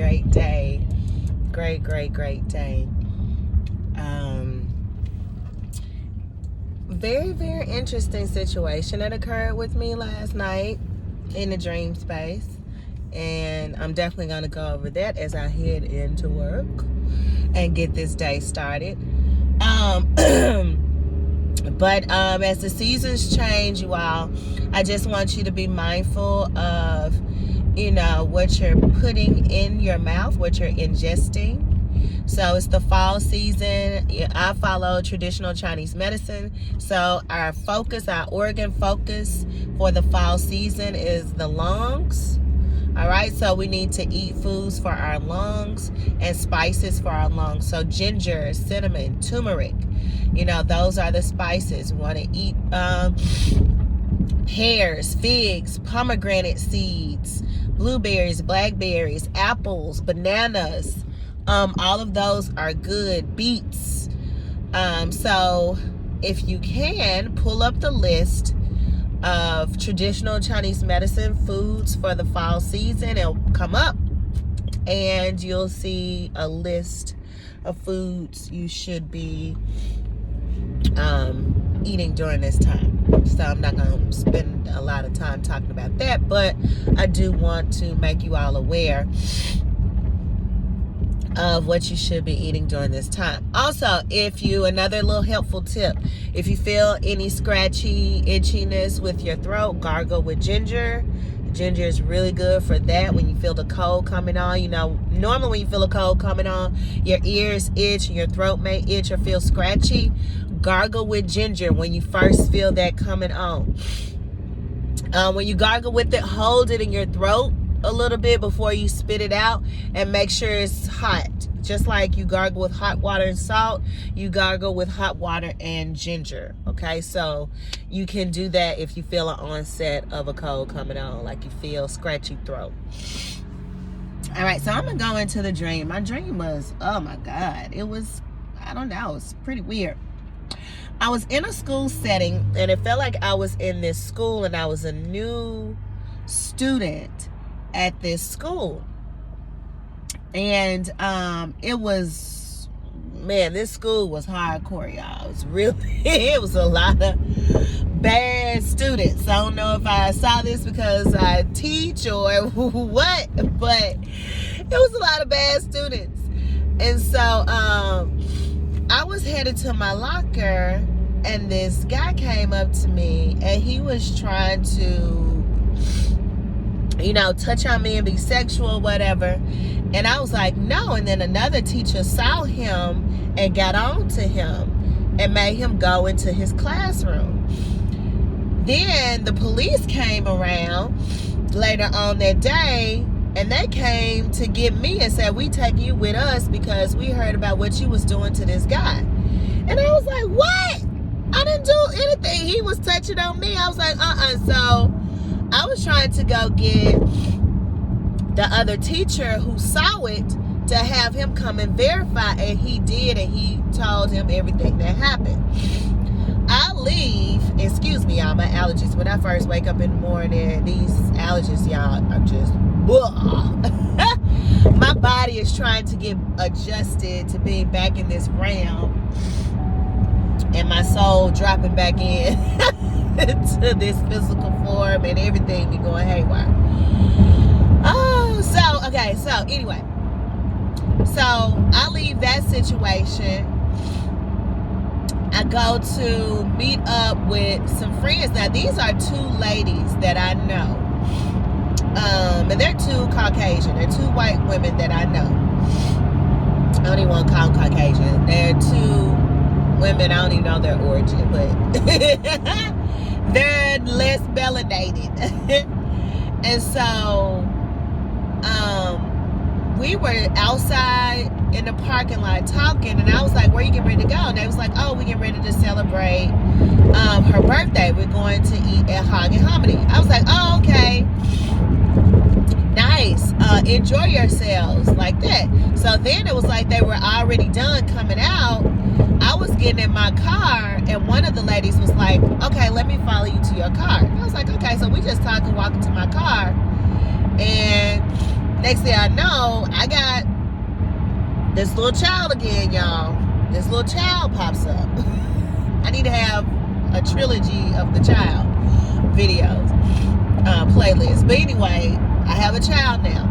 great day. Great day. Very, very interesting situation that occurred with me last night in the dream space. And I'm definitely going to go over that as I head into work and get this day started. But as the seasons change, you all, I just want you to be mindful of, what you're putting in your mouth, what you're ingesting. So it's the fall season. I follow traditional Chinese medicine. So our organ focus for the fall season is the lungs. All right, so we need to eat foods for our lungs and spices for our lungs. So ginger, cinnamon, turmeric, those are the spices. We want to eat pears, figs, pomegranate seeds, blueberries, blackberries, apples, bananas. All of those are good. Beets. So if you can, pull up the list of traditional Chinese medicine foods for the fall season. It'll come up and you'll see a list of foods you should be eating during this time. So I'm not going to spend a lot of time talking about that, but I do want to make you all aware of what you should be eating during this time. Also, another little helpful tip, if you feel any scratchy itchiness with your throat, gargle with ginger. Ginger is really good for that when you feel the cold coming on. Normally when you feel a cold coming on, your ears itch and your throat may itch or feel scratchy. Gargle with ginger when you first feel that coming on. When you gargle with it, hold it in your throat a little bit before you spit it out and make sure it's hot. Just like you gargle with hot water and salt, you gargle with hot water and ginger. Okay, so you can do that if you feel an onset of a cold coming on, like you feel scratchy throat. All right, so I'm gonna go into the dream. My dream was, oh my God, it was pretty weird. I was in a school setting and it felt like I was in this school and I was a new student at this school. And this school was hardcore, y'all. It was a lot of bad students. I don't know if I saw this because I teach or what, but it was a lot of bad students. And so I was headed to my locker and this guy came up to me and he was trying to touch on me and be sexual, whatever. And I was like, no. And then another teacher saw him and got on to him and made him go into his classroom. Then the police came around later on that day and they came to get me and said, we take you with us because we heard about what you was doing to this guy. And I was like, what? I didn't do anything. He was touching on me. I was like, So I was trying to go get the other teacher who saw it to have him come and verify, and he did, and he told him everything that happened. I leave, excuse me, y'all, my allergies. When I first wake up in the morning, these allergies, y'all, are just, my body is trying to get adjusted to being back in this realm, and my soul dropping back in to this physical form, and everything be going haywire. So anyway, so I leave that situation. I go to meet up with some friends. Now these are two ladies that I know, and they're two Caucasian. They're two white women that I know. I don't even want to call them Caucasian. They're two women, I don't even know their origin, but they're less melanated. And so we were outside in the parking lot talking, and I was like, where you getting ready to go? And they was like, oh, we getting ready to celebrate her birthday. We're going to eat at Hog and Hominy. I was like, oh, okay, nice, enjoy yourselves, like that. So then it was like they were already done coming out. I was getting in my car, and one of the ladies was like, okay, let me follow you to your car. And I was like, okay. So we just talking, walking to my car, and Next thing I know, I got this little child again, y'all. This little child pops up. I need to have a trilogy of the child videos, playlist. But anyway, I have a child now.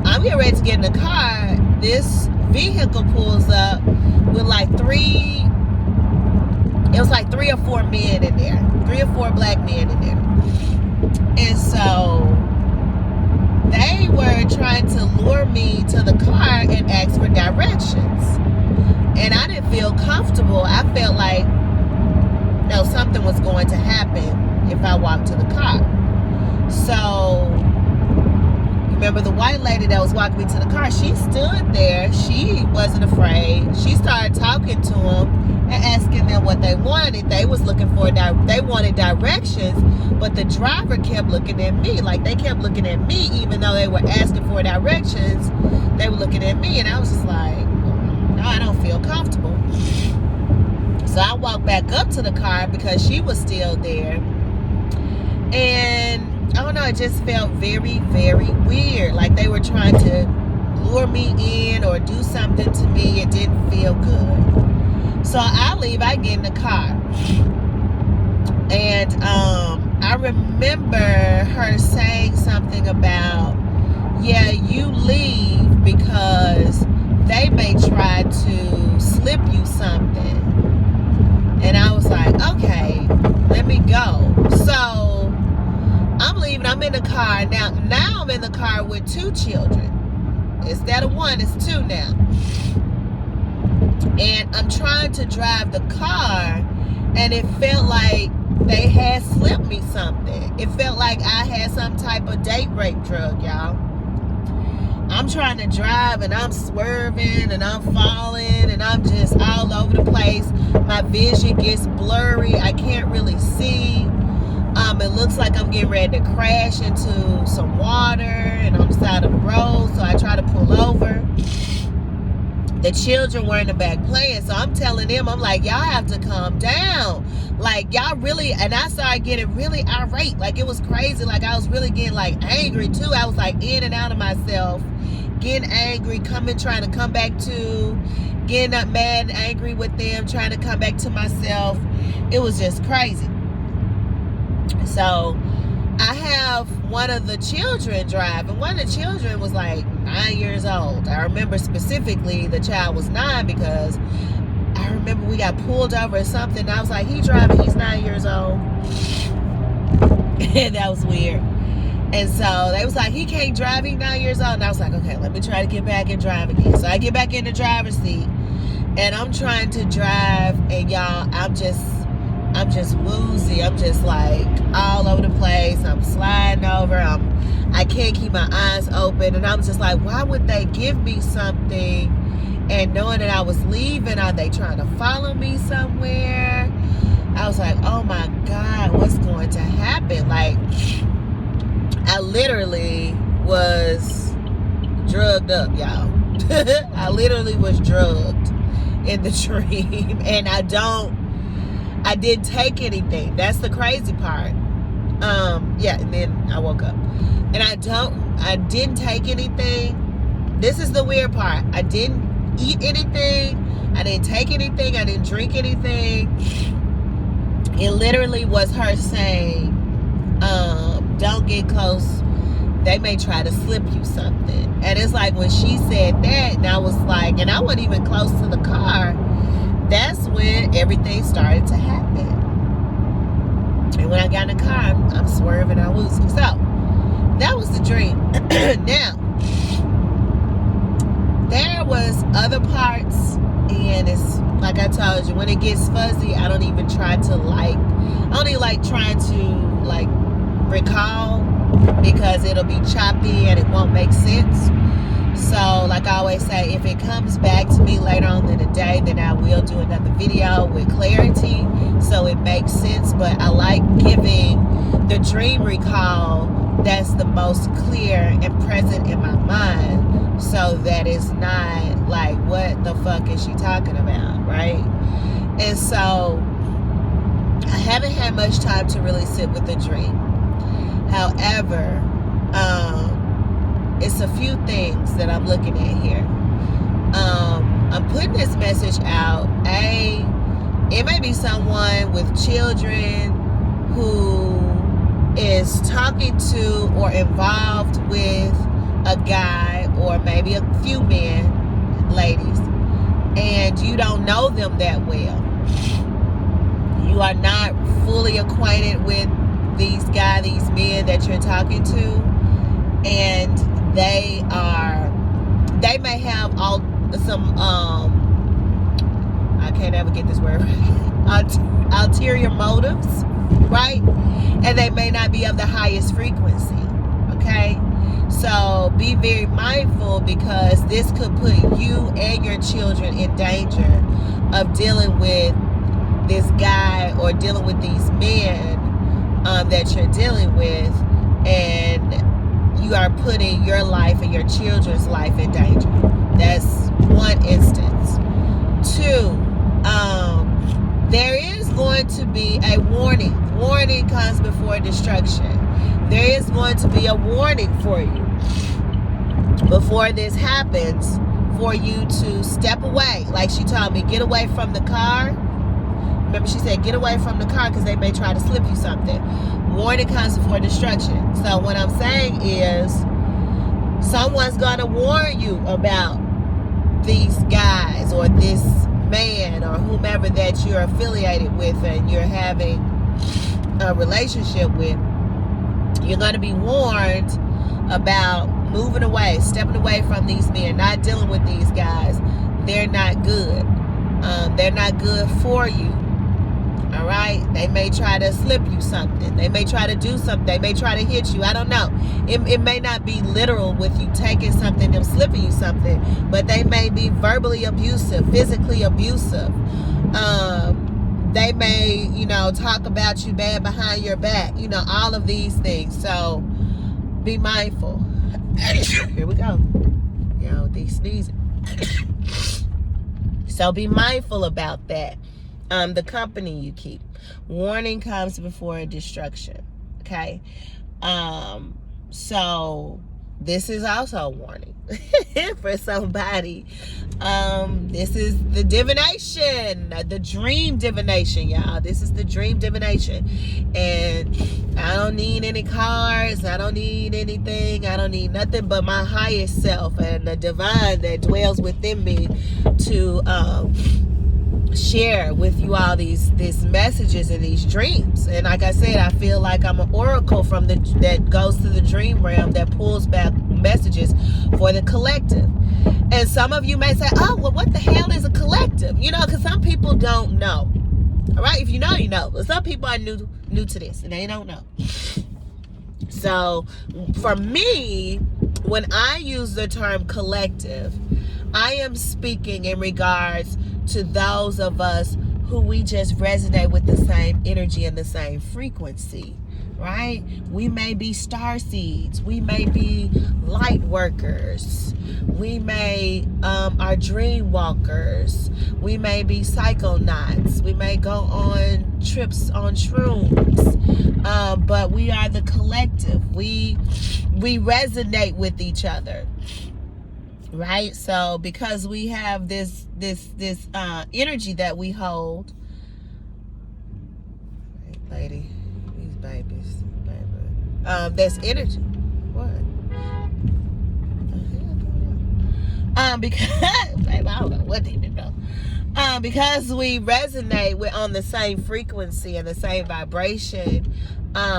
I'm getting ready to get in the car. This vehicle pulls up with like three or four men in there. 3 or 4 black men in there. And so they were trying to lure me to the car and ask for directions. And I didn't feel comfortable. I felt like, no, something was going to happen if I walked to the car. So, remember the white lady that was walking me to the car? She stood there. She wasn't afraid. She started talking to them and asking them what they wanted. They was looking for, they wanted directions, but the driver kept looking at me. Like, they kept looking at me, even though they were asking for directions. They were looking at me, and I was just like, no, I don't feel comfortable. So I walked back up to the car because she was still there. And I don't know, it just felt very, very weird. Like they were trying to lure me in or do something to me. It didn't feel good. So I leave, I get in the car. And I remember her saying something about, yeah, you leave because they may try to slip you something. And I was like, okay, let me go. So I'm leaving, I'm in the car. Now I'm in the car with 2 children. Instead of 1, it's 2 now. And I'm trying to drive the car, and it felt like they had slipped me something. It felt like I had some type of date rape drug, y'all. I'm trying to drive, and I'm swerving, and I'm falling, and I'm just all over the place. My vision gets blurry. I can't really see. It looks like I'm getting ready to crash into some water, and on the side of the road, so I try to pull over. The children were in the back playing, so I'm telling them, I'm like, y'all have to calm down. Like, y'all really, and I started getting really irate. Like, it was crazy. Like, I was really getting, like, angry, too. I was, like, in and out of myself, getting angry, trying to come back to, getting up mad and angry with them, trying to come back to myself. It was just crazy. So I have one of the children drive, and one of the children was like 9 years old. I remember specifically the child was 9 because I remember we got pulled over or something. And I was like, he driving, he's 9 years old. And that was weird. And so they was like, he can't drive, he's 9 years old. And I was like, okay, let me try to get back and drive again. So I get back in the driver's seat, and I'm trying to drive, and y'all, I'm just woozy. I'm just like all over the place. I'm sliding over. I can't keep my eyes open. And I'm just like, why would they give me something? And knowing that I was leaving, are they trying to follow me somewhere? I was like, oh my God, what's going to happen? Like, I literally was drugged up, y'all. I literally was drugged in the dream. And I didn't take anything. That's the crazy part. Yeah, and then I woke up. And I didn't take anything. This is the weird part. I didn't eat anything. I didn't take anything. I didn't drink anything. It literally was her saying, don't get close. They may try to slip you something. And it's like when she said that, and I was like, and I wasn't even close to the car, that's when everything started to happen. And when I got in the car, I'm swerving, I'm losing. So that was the dream. Now, there was other parts, and it's like I told you, when it gets fuzzy, I don't even trying to recall, because it'll be choppy and it won't make sense. So like I always say, if it comes back to me later on in the day, then I will do another video with clarity so it makes sense. But I like giving the dream recall that's the most clear and present in my mind, so that it's not like, what the fuck is she talking about, right? And so I haven't had much time to really sit with the dream. However, it's a few things that I'm looking at here. I'm putting this message out. It may be someone with children who is talking to or involved with a guy, or maybe a few men, ladies, and you don't know them that well. You are not fully acquainted with these men that you're talking to, and they may have some I can't ever get this word right, ulterior motives, right? And they may not be of the highest frequency, okay? So be very mindful, because this could put you and your children in danger of dealing with this guy or dealing with these men that you're dealing with, and you are putting your life and your children's life in danger. That's one instance. Two, there is going to be a warning. Warning comes before destruction. There is going to be a warning for you before this happens, for you to step away. Like she told me, get away from the car. Remember, she said, get away from the car, because they may try to slip you something. Warning comes before destruction. So what I'm saying is, someone's going to warn you about these guys or this man or whomever that you're affiliated with and you're having a relationship with. You're going to be warned about moving away, stepping away from these men, not dealing with these guys. They're not good. They're not good for you. All right? They may try to slip you something. They may try to do something. They may try to hit you. I don't know. It may not be literal with you taking something, them slipping you something, but they may be verbally abusive, physically abusive. They may, talk about you bad behind your back. All of these things. So be mindful. Here we go. These sneezing. So be mindful about that. The company you keep. Warning comes before destruction. Okay? So this is also a warning for somebody. This is the divination, the dream divination, y'all. This is the dream divination. And I don't need any cards. I don't need anything. I don't need nothing but my highest self and the divine that dwells within me to share with you all these messages and these dreams. And like I said, I feel like I'm an oracle that goes to the dream realm, that pulls back messages for the collective. And some of you may say, oh, well, what the hell is a collective? Because some people don't know. All right, if you know, you know. But some people are new to this, and they don't know. So for me, when I use the term collective, I am speaking in regards to those of us who we just resonate with the same energy and the same frequency, right? We may be star seeds. We may be light workers. We may are dream walkers. We may be psychonauts. We may go on trips on shrooms. But we are the collective. We resonate with each other. Right? So because we have this energy that we hold. Hey, lady, these babies, baby. That's energy. What? Because baby, I don't know what they did though. Because we resonate on the same frequency and the same vibration.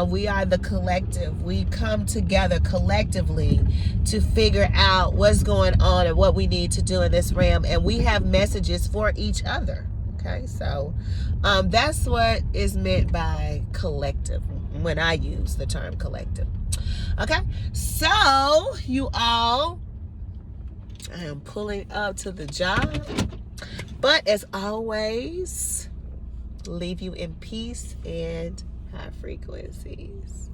We are the collective. We come together collectively to figure out what's going on and what we need to do in this realm. And we have messages for each other. Okay, so that's what is meant by collective when I use the term collective. Okay, so you all, I am pulling up to the job. But as always, leave you in peace and high frequencies.